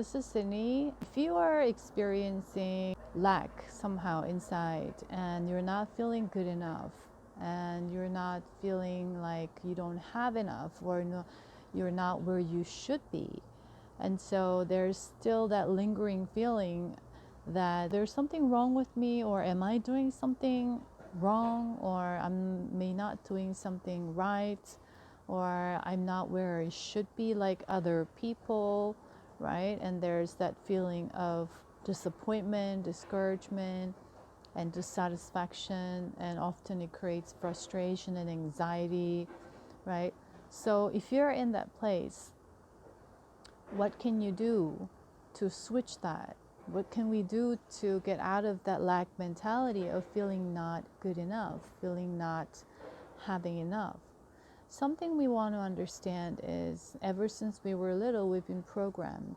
this is Sidney. If you are experiencing lack somehow inside and you're not feeling good enough and you're not feeling like you don't have enough or no, you're not where you should be, and so there's still that lingering feeling that there's something wrong with me, or am I doing something wrong, or I'm may not doing something right, or I'm not where I should be like other people, right? And there's that feeling of disappointment, discouragement, and dissatisfaction, and often it creates frustration and anxiety, right? So if you're in that place, what can you do to switch that? What can we do to get out of that lack mentality of feeling not good enough, feeling not having enough? Something we want to understand is ever since we were little, we've been programmed,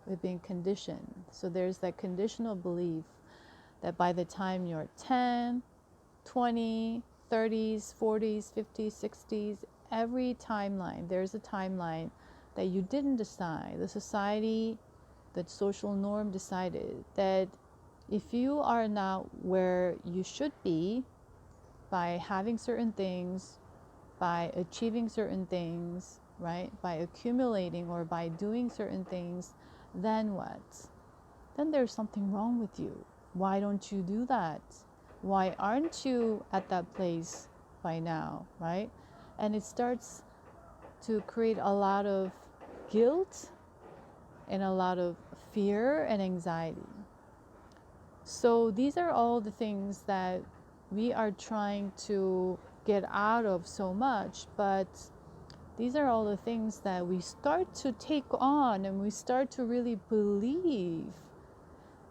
we've been conditioned. So there's that conditional belief that by the time you're 10, 20, 30s, 40s, 50s, 60s, every timeline, there's a timeline that you didn't decide. The society, the social norm decided that if you are not where you should be by having certain things, by achieving certain things, right? By accumulating or by doing certain things, then what? Then there's something wrong with you. Why don't you do that? Why aren't you at that place by now, right? And it starts to create a lot of guilt and a lot of fear and anxiety. So these are all the things that we are trying to get out of so much, but these are all the things that we start to take on and we start to really believe.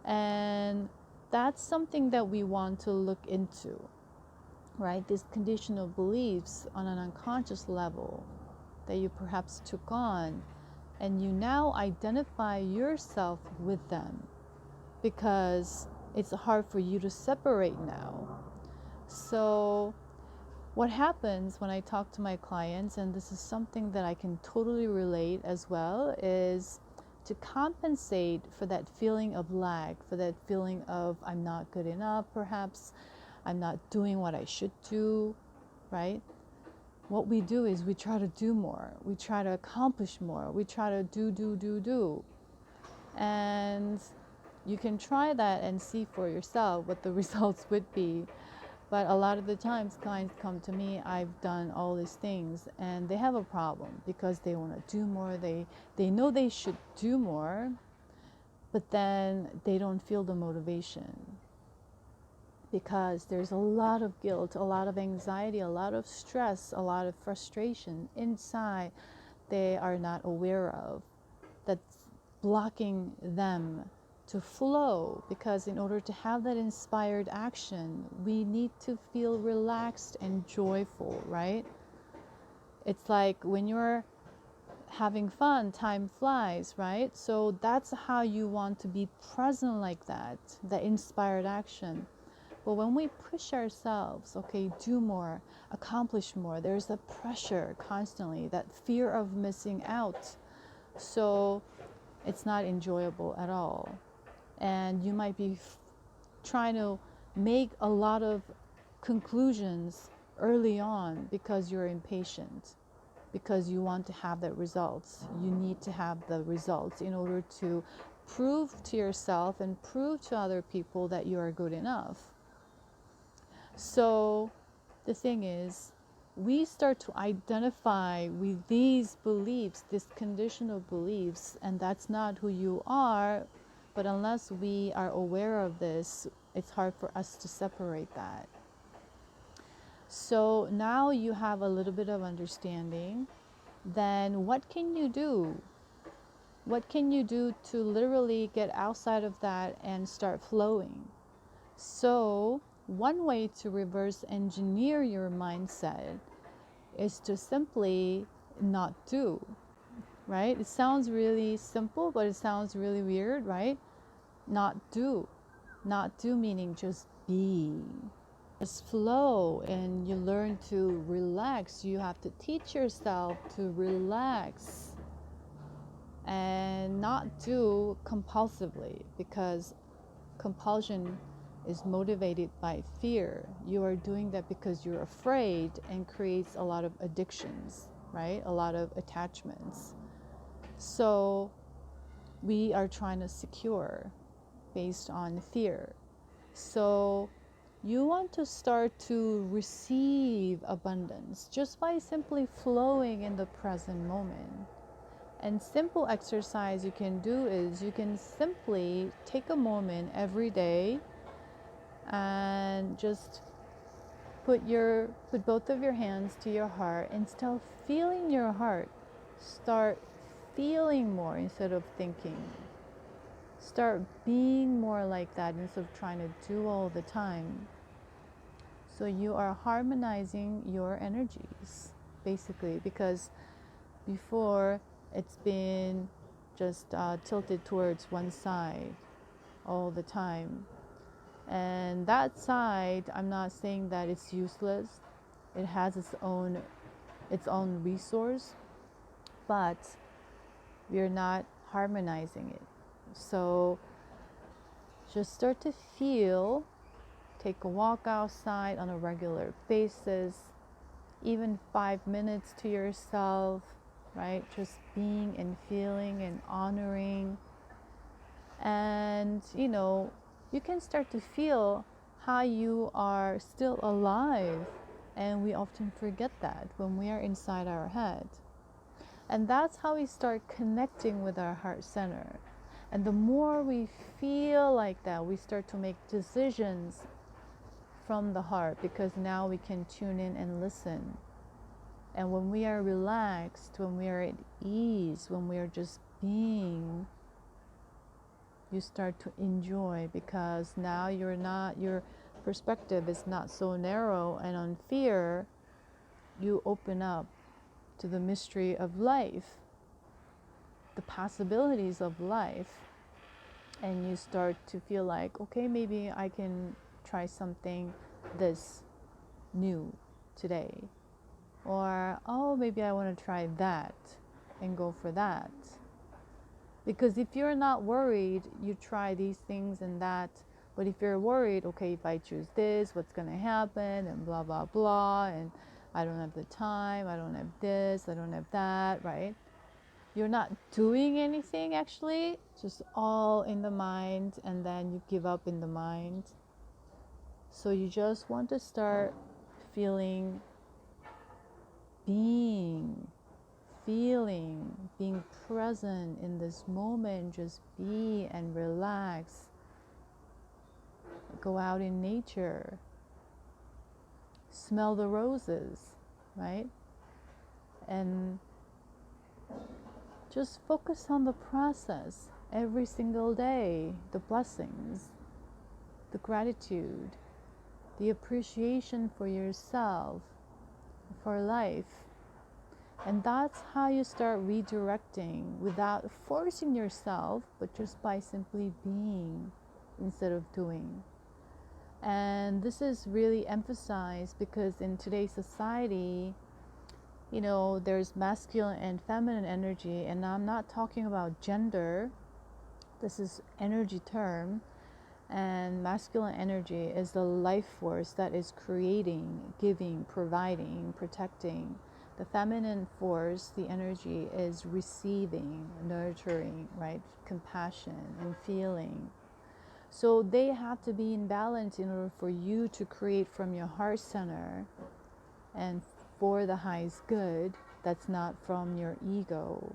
And that's something that we want to look into, right? These conditional beliefs on an unconscious level that you perhaps took on, and you now identify yourself with them because it's hard for you to separate now. So what happens when I talk to my clients, and this is something that I can totally relate as well, is to compensate for that feeling of lack, for that feeling of I'm not good enough, perhaps I'm not doing what I should do, right? What we do is we try to do more, we try to accomplish more, we try to do. And you can try that and see for yourself what the results would be. But a lot of the times clients come to me, I've done all these things, and they have a problem because they want to do more. They know they should do more, but then they don't feel the motivation because there's a lot of guilt, a lot of anxiety, a lot of stress, a lot of frustration inside they are not aware of, that's blocking them to flow. Because in order to have that inspired action, we need to feel relaxed and joyful, right? It's like when you're having fun, time flies, right? So that's how you want to be present, like that inspired action. But when we push ourselves, okay, do more, accomplish more, there's a pressure constantly, that fear of missing out. So it's not enjoyable at all. And you might be trying to make a lot of conclusions early on because you're impatient, because you want to have the results. You need to have the results in order to prove to yourself and prove to other people that you are good enough. So the thing is, we start to identify with these beliefs, these conditional beliefs, and that's not who you are. But unless we are aware of this, it's hard for us to separate that. So now you have a little bit of understanding. Then what can you do? What can you do to literally get outside of that and start flowing? So one way to reverse engineer your mindset is to simply not do, right? It sounds really simple, but it sounds really weird, right? Not do. Not do meaning just be. Just flow, and you learn to relax. You have to teach yourself to relax. and not do compulsively, because compulsion is motivated by fear. You are doing that because you're afraid, and creates a lot of addictions, right? A lot of attachments. So we are trying to secure based on fear. So you want to start to receive abundance just by simply flowing in the present moment. And simple exercise you can do is you can simply take a moment every day and just put both of your hands to your heart and start feeling your heart. Start feeling more instead of thinking. Start being more like that instead of trying to do all the time. So you are harmonizing your energies, basically, because before it's been just tilted towards one side all the time. And that side, I'm not saying that it's useless. It has its own resource, but we're not harmonizing it. So just start to feel, take a walk outside on a regular basis, even 5 minutes to yourself, right? Just being and feeling and honoring. And, you can start to feel how you are still alive. And we often forget that when we are inside our head. And that's how we start connecting with our heart center. And the more we feel like that, we start to make decisions from the heart, because now we can tune in and listen. And when we are relaxed, when we are at ease, when we are just being, you start to enjoy, because now your perspective is not so narrow and on fear. You open up to the mystery of life, the possibilities of life, and you start to feel like, okay, maybe I can try something this new today. Or, oh, maybe I want to try that and go for that. Because if you're not worried, you try these things and that. But if you're worried, okay, if I choose this, what's going to happen, and blah, blah, blah, and I don't have the time, I don't have this, I don't have that, right? You're not doing anything, actually, just all in the mind, and then you give up in the mind. So you just want to start feeling, being, feeling, being present in this moment. Just be and relax. Go out in nature. Smell the roses, right? And just focus on the process every single day, the blessings, the gratitude, the appreciation for yourself, for life. And that's how you start redirecting without forcing yourself, but just by simply being instead of doing. And this is really emphasized because in today's society, there's masculine and feminine energy, and I'm not talking about gender. This is energy term. And masculine energy is the life force that is creating, giving, providing, protecting. The feminine force, the energy, is receiving, nurturing, right? Compassion and feeling. So they have to be in balance in order for you to create from your heart center and for the highest good. That's not from your ego.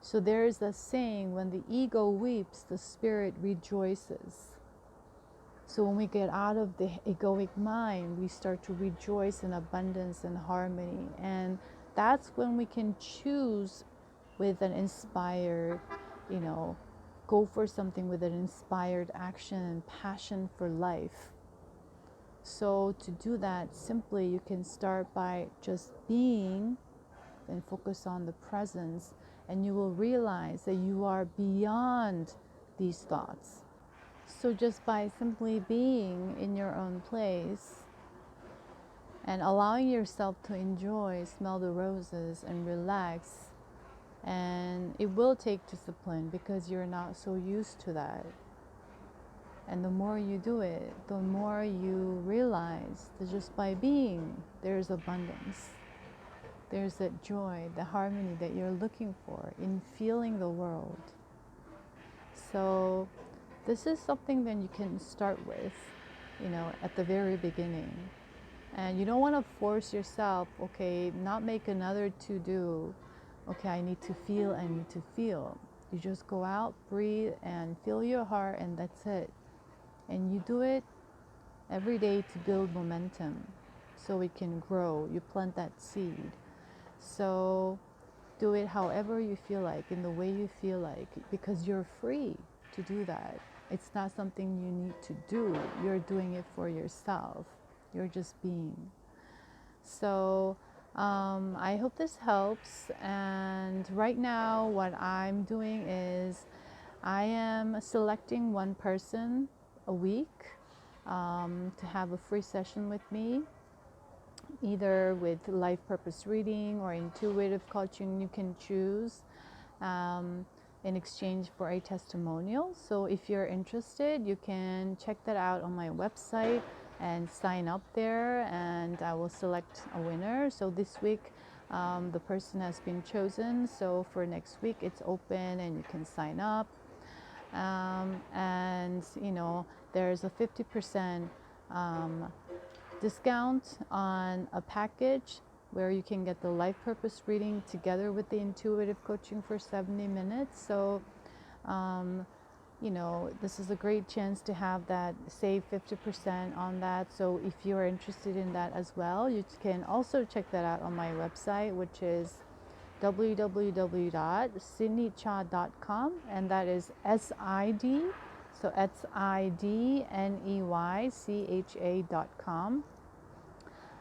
So there's a saying, when the ego weeps, the spirit rejoices. So when we get out of the egoic mind, we start to rejoice in abundance and harmony. And that's when we can choose with an inspired, go for something with an inspired action and passion for life. So to do that, simply you can start by just being and focus on the presence, and you will realize that you are beyond these thoughts. So just by simply being in your own place and allowing yourself to enjoy, smell the roses and relax And it will take discipline because you're not so used to that. And the more you do it, the more you realize that just by being, there's abundance. There's that joy, the harmony that you're looking for in feeling the world. So this is something that you can start with, at the very beginning. And you don't want to force yourself, okay, not make another to-do. Okay, I need to feel, I need to feel. You just go out, breathe, and feel your heart, and that's it. And you do it every day to build momentum so it can grow. You plant that seed. So do it however you feel like, in the way you feel like, because you're free to do that. It's not something you need to do. You're doing it for yourself. You're just being. So I hope this helps. And right now what I'm doing is I am selecting one person a week to have a free session with me, either with life purpose reading or intuitive coaching. You can choose in exchange for a testimonial. So if you're interested, you can check that out on my website and sign up there, and I will select a winner. So this week the person has been chosen, so for next week it's open and you can sign up. And there's a 50% discount on a package where you can get the life purpose reading together with the intuitive coaching for 70 minutes. So this is a great chance to have that, save 50% on that. So if you're interested in that as well, you can also check that out on my website, which is www.sidneycha.com, and that is SID, so SIDNEYCHA.com.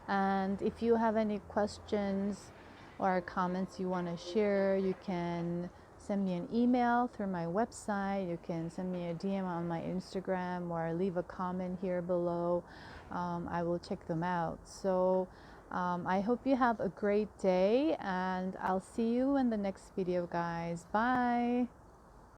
And if you have any questions or comments you want to share, you can send me an email through my website. You can send me a DM on my Instagram or leave a comment here below. I will check them out. So I hope you have a great day, and I'll see you in the next video, guys. Bye.